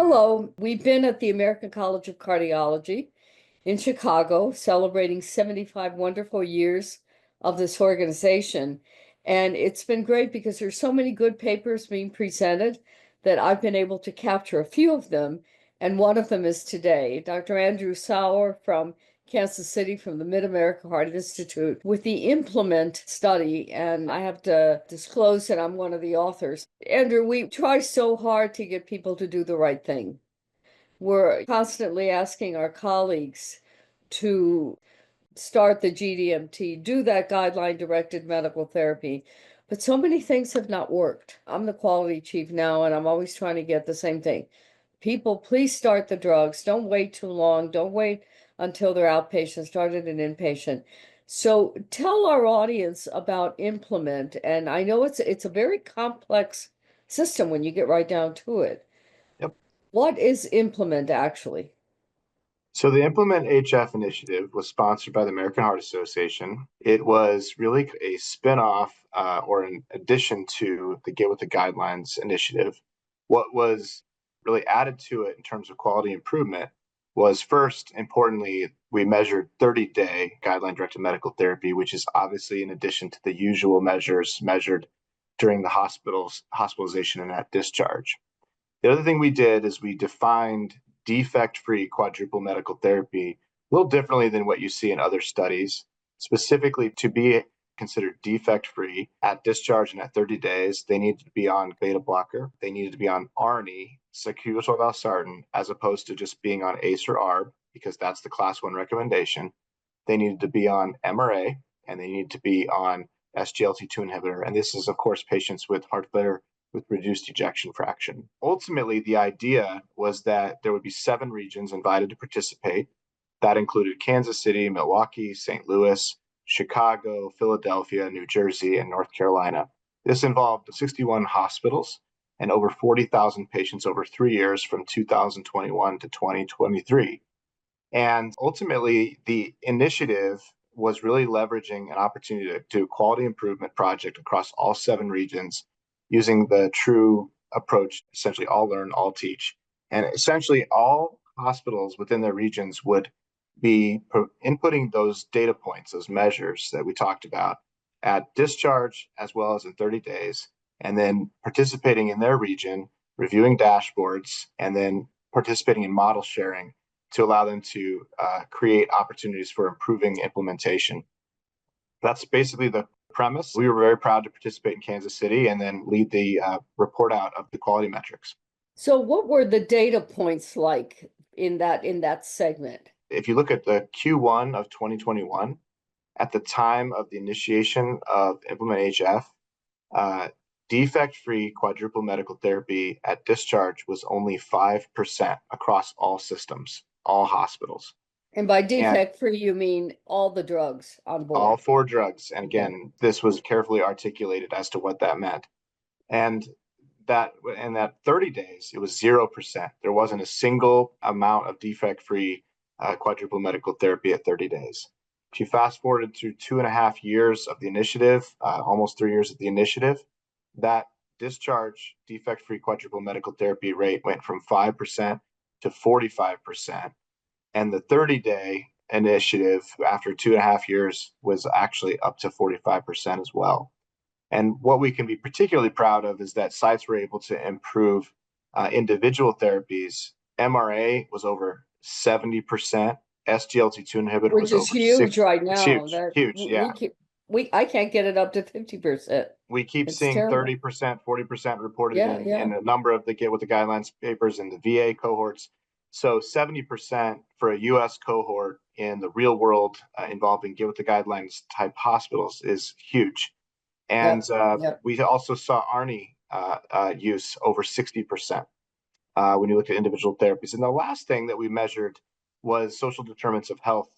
Hello, we've been at the American College of Cardiology in Chicago celebrating 75 wonderful years of this organization. And it's been great because there's so many good papers being presented that I've been able to capture a few of them. And one of them is today. Dr. Andrew Sauer from Kansas City from the Mid-America Heart Institute with the Implement study. And I have to disclose that I'm one of the authors. Andrew, we try so hard to get people to do the right thing. We're constantly asking our colleagues to start the GDMT, do that guideline-directed medical therapy. But so many things have not worked. I'm the quality chief now, and I'm always trying to get the same thing. People, please start the drugs. Don't wait too long. Don't wait until they're outpatient. Start it an inpatient. So tell our audience about Implement. And I know it's a very complex system when you get right down to it. Yep. What is Implement actually? So the Implement HF initiative was sponsored by the American Heart Association. It was really a spin-off or an addition to the Get with the Guidelines initiative. What was really added to it in terms of quality improvement was, first, importantly, we measured 30-day guideline-directed medical therapy, which is obviously in addition to the usual measures measured during the hospitalization and at discharge. The other thing we did is we defined defect-free quadruple medical therapy a little differently than what you see in other studies. Specifically, to be considered defect-free at discharge and at 30 days, they needed to be on beta blocker. They needed to be on ARNI, sacubitril/valsartan, as opposed to just being on ACE or ARB, because that's the class 1 recommendation. They needed to be on MRA, and they needed to be on SGLT2 inhibitor. And this is, of course, patients with heart failure with reduced ejection fraction. Ultimately, the idea was that there would be 7 regions invited to participate. That included Kansas City, Milwaukee, St. Louis, Chicago, Philadelphia, New Jersey, and North Carolina. This involved 61 hospitals and over 40,000 patients over 3 years from 2021 to 2023. And ultimately, the initiative was really leveraging an opportunity to do a quality improvement project across all 7 regions using the true approach, essentially all learn, all teach. And essentially all hospitals within their regions would be inputting those data points, those measures that we talked about at discharge as well as in 30 days, and then participating in their region, reviewing dashboards, and then participating in model sharing to allow them to create opportunities for improving implementation. That's basically the premise. We were very proud to participate in Kansas City and then lead the report out of the quality metrics. So what were the data points like in that segment? If you look at the Q1 of 2021, at the time of the initiation of Implement HF, defect-free quadruple medical therapy at discharge was only 5% across all systems, all hospitals. And by defect-free, you mean all the drugs on board? All 4 drugs. And again, this was carefully articulated as to what that meant. And that in that 30 days, it was 0%. There wasn't a single amount of defect-free quadruple medical therapy at 30 days. If you fast forwarded through 2.5 years of the initiative, almost 3 years of the initiative, that discharge defect-free quadruple medical therapy rate went from 5% to 45%. And the 30-day initiative after 2.5 years was actually up to 45% as well. And what we can be particularly proud of is that sites were able to improve individual therapies. MRA was over 70%. SGLT2 inhibitor which was is over huge 60. right now. It's huge, yeah. I can't get it up to 50%. We keep It's seeing terrible. 30%, 40% reported Yeah. in a number of the Get with the Guidelines papers in the VA cohorts. So 70% for a US cohort in the real world involving Get with the Guidelines type hospitals is huge. And we also saw ARNI use over 60% when you look at individual therapies. And the last thing that we measured was social determinants of health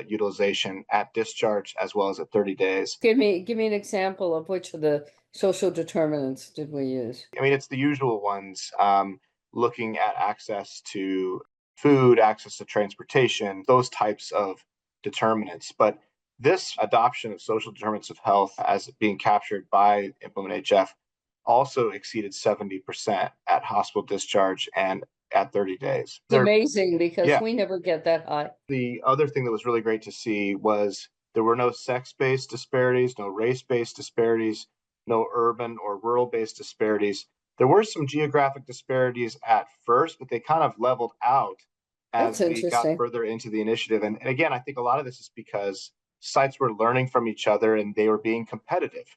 utilization at discharge as well as at 30 days. Give me an example of which of the social determinants did we use? I mean, it's the usual ones, looking at access to food, access to transportation, those types of determinants. But this adoption of social determinants of health as being captured by Implement HF also exceeded 70% at hospital discharge and at 30 days. It's amazing because Yeah. we never get that high. The other thing that was really great to see was there were no sex-based disparities, no race-based disparities, no urban or rural-based disparities. There were some geographic disparities at first, but they kind of leveled out That's as we got interesting. further into the initiative. And again, I think a lot of this is because sites were learning from each other and they were being competitive.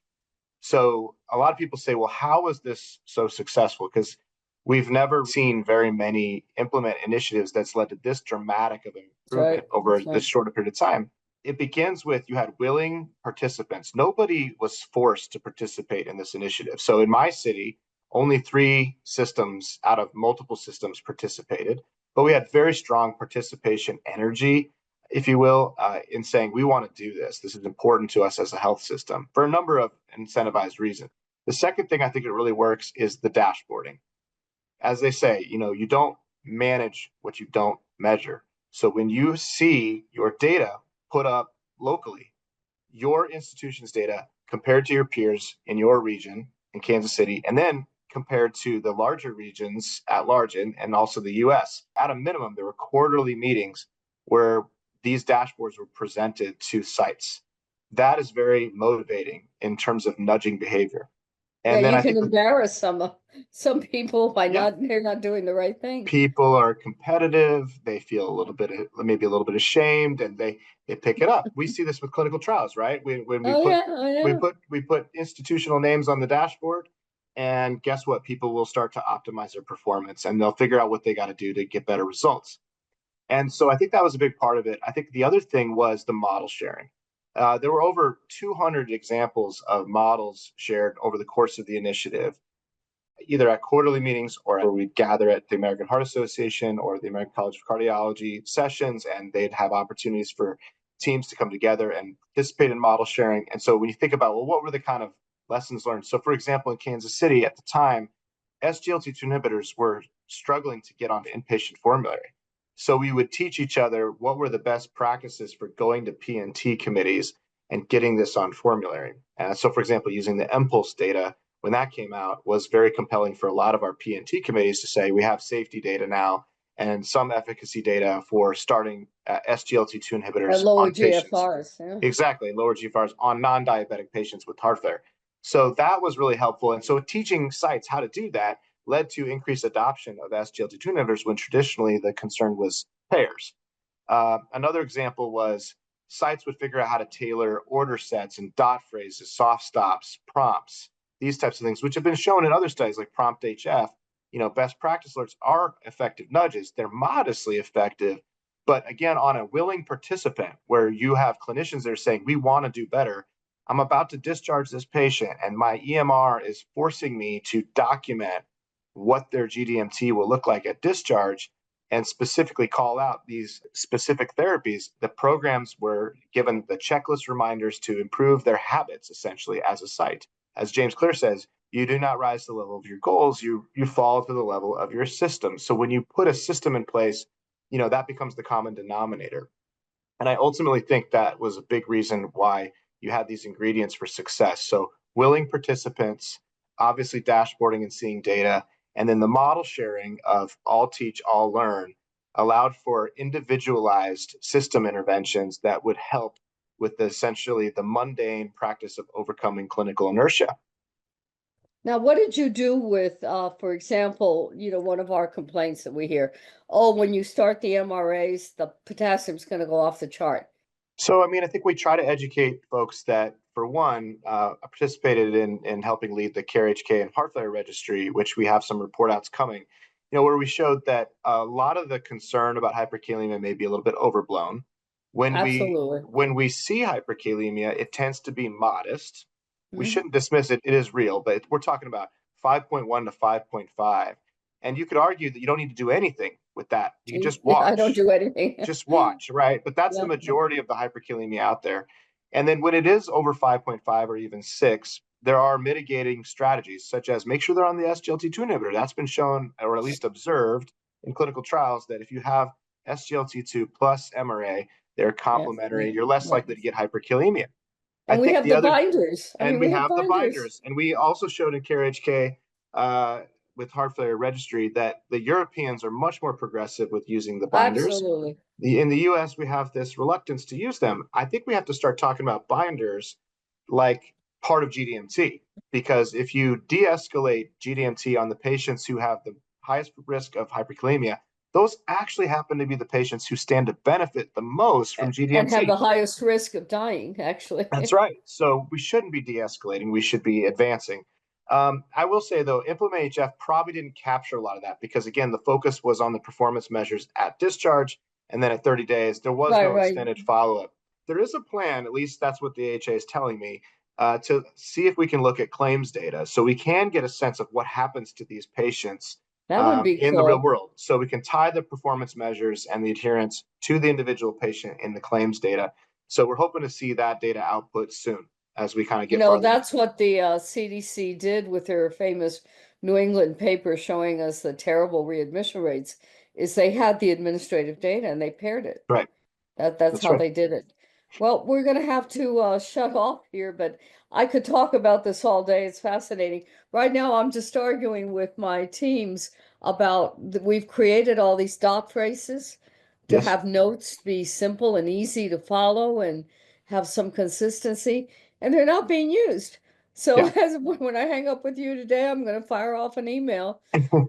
So a lot of people say, well, how was this so successful? Because we've never seen very many implement initiatives that's led to this dramatic of an That's right. improvement over That's this right. shorter period of time. It begins with you had willing participants. Nobody was forced to participate in this initiative. So in my city, only 3 systems out of multiple systems participated, but we had very strong participation energy, if you will, in saying we want to do this. This is important to us as a health system for a number of incentivized reasons. The second thing I think it really works is the dashboarding. As they say, you don't manage what you don't measure. So when you see your data put up locally, your institution's data compared to your peers in your region in Kansas City, and then compared to the larger regions at large and also the US, at a minimum, there were quarterly meetings where these dashboards were presented to sites. That is very motivating in terms of nudging behavior. Yeah, And then you I can think embarrass some people by yeah, they're not doing the right thing. people are competitive. They feel maybe a little bit ashamed, and they pick it up. We see this with clinical trials, right? When we Oh put yeah, oh we yeah. put institutional names on the dashboard, and guess what? People will start to optimize their performance, and they'll figure out what they got to do to get better results. And so I think that was a big part of it. I think the other thing was the model sharing. There were over 200 examples of models shared over the course of the initiative, either at quarterly meetings or where we'd gather at the American Heart Association or the American College of Cardiology sessions, and they'd have opportunities for teams to come together and participate in model sharing. And so when you think about, well, what were the kind of lessons learned? So, for example, in Kansas City at the time, SGLT2 inhibitors were struggling to get onto inpatient formulary. So we would teach each other what were the best practices for going to P&T committees and getting this on formulary. So, for example, using the MPulse data when that came out was very compelling for a lot of our P&T committees to say we have safety data now and some efficacy data for starting SGLT2 inhibitors And lower on patients. GFRs. Yeah. Exactly, lower GFRs on non-diabetic patients with heart failure. So that was really helpful. And so teaching sites how to do that led to increased adoption of SGLT2 inhibitors when traditionally the concern was payers. Another example was sites would figure out how to tailor order sets and dot phrases, soft stops, prompts, these types of things, which have been shown in other studies like Prompt HF. Best practice alerts are effective nudges. They're modestly effective, but again, on a willing participant where you have clinicians that are saying, we want to do better. I'm about to discharge this patient, and my EMR is forcing me to document what their GDMT will look like at discharge and specifically call out these specific therapies. The programs were given the checklist reminders to improve their habits, essentially, as a site. As James Clear says, you do not rise to the level of your goals, you fall to the level of your system. So when you put a system in place, that becomes the common denominator. And I ultimately think that was a big reason why you had these ingredients for success. So willing participants, obviously dashboarding and seeing data, and then the model sharing of all teach, all learn allowed for individualized system interventions that would help with essentially the mundane practice of overcoming clinical inertia. Now, what did you do with, for example, one of our complaints that we hear, oh, when you start the MRAs, the potassium's going to go off the chart. So, I think we try to educate folks that, for one, I participated in helping lead the CARE-HK and Heart Failure Registry, which we have some report outs coming, where we showed that a lot of the concern about hyperkalemia may be a little bit overblown. Absolutely. When we see hyperkalemia, it tends to be modest. We Mhm. shouldn't dismiss it. It is real, but we're talking about 5.1 to 5.5. And you could argue that you don't need to do anything with that. You can just I don't watch do anything. right? But that's the Yeah. majority of the hyperkalemia out there. And then when it is over 5.5 or even 6, there are mitigating strategies, such as make sure they're on the SGLT2 inhibitor. That's been shown, or at least observed in clinical trials, that if you have SGLT2 plus MRA, they're Yeah. complementary. You're less Yeah. likely to get hyperkalemia. I And we think have the the other, binders. I and mean, we we have have the binders. binders, and we also showed in CARE-HK with heart failure registry that the Europeans are much more progressive with using the binders. Absolutely. In the US, we have this reluctance to use them. I think we have to start talking about binders like part of GDMT, because if you de-escalate GDMT on the patients who have the highest risk of hyperkalemia, those actually happen to be the patients who stand to benefit the most from And have GDMT. the highest risk of dying, actually. That's right. So we shouldn't be de-escalating. We should be advancing. I will say, though, Implement HF probably didn't capture a lot of that because, again, the focus was on the performance measures at discharge. And then at 30 days, there was Right, no right. extended follow-up. There is a plan, at least that's what the AHA is telling me, to see if we can look at claims data so we can get a sense of what happens to these patients That would be in the real cool. world. So we can tie the performance measures and the adherence to the individual patient in the claims data. So we're hoping to see that data output soon as we kind of You get know, farther. that's what the CDC did with their famous New England paper showing us the terrible readmission rates, is they had the administrative data and they paired it. Right. That's That's how right. they did it. Well, we're going to have to shut off here, but I could talk about this all day. It's fascinating. Right now, I'm just arguing with my teams about we've created all these dot phrases to Yes. have notes be simple and easy to follow and have some consistency, and they're not being used. So Yeah. as when I hang up with you today, I'm going to fire off an email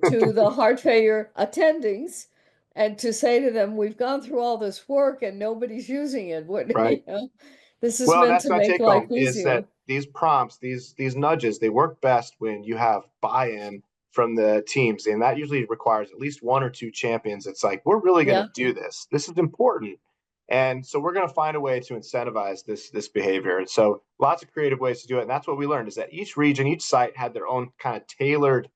to the heart failure attendings and to say to them, we've gone through all this work and nobody's using it. What, Right. this is Well, meant that's to my make take life home is easier. that these prompts, these nudges, they work best when you have buy-in from the teams, and that usually requires at least one or two champions. It's like we're really going to Yeah. do this. This is important, and so we're going to find a way to incentivize this behavior. And so lots of creative ways to do it. And that's what we learned is that each region, each site had their own kind of tailored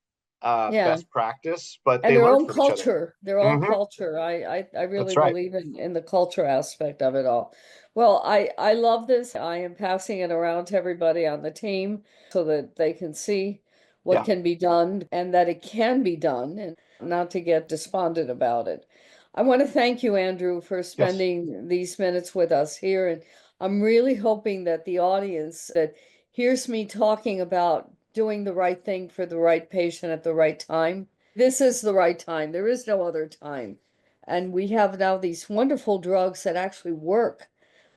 Yeah. best practice, but And they their learned own from each other. culture, their own Hmm. culture. I That's really right. believe in the culture aspect of it all. Well, I love this. I am passing it around to everybody on the team so that they can see what Yeah. can be done and that it can be done and not to get despondent about it. I want to thank you, Andrew, for Yes. spending these minutes with us here. And I'm really hoping that the audience that hears me talking about doing the right thing for the right patient at the right time. This is the right time. There is no other time. And we have now these wonderful drugs that actually work,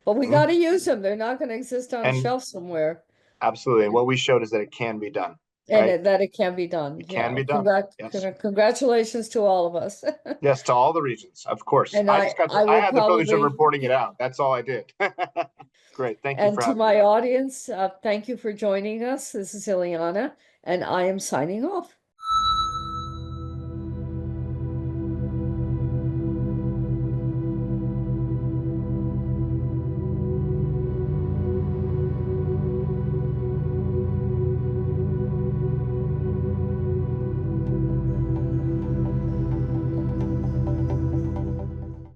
but we got Mhm. to use them. They're not going to exist on a And shelf somewhere. absolutely. And what we showed is that it can be done, And right? that it can be done. It can Yeah. be done. Yes. Congratulations to all of us. Yes, to all the regions, of course. And I I will had the privilege of probably, reporting it out. That's all I did. Great. Thank you and for to having me my on. audience, thank you for joining us. This is Ileana, and I am signing off.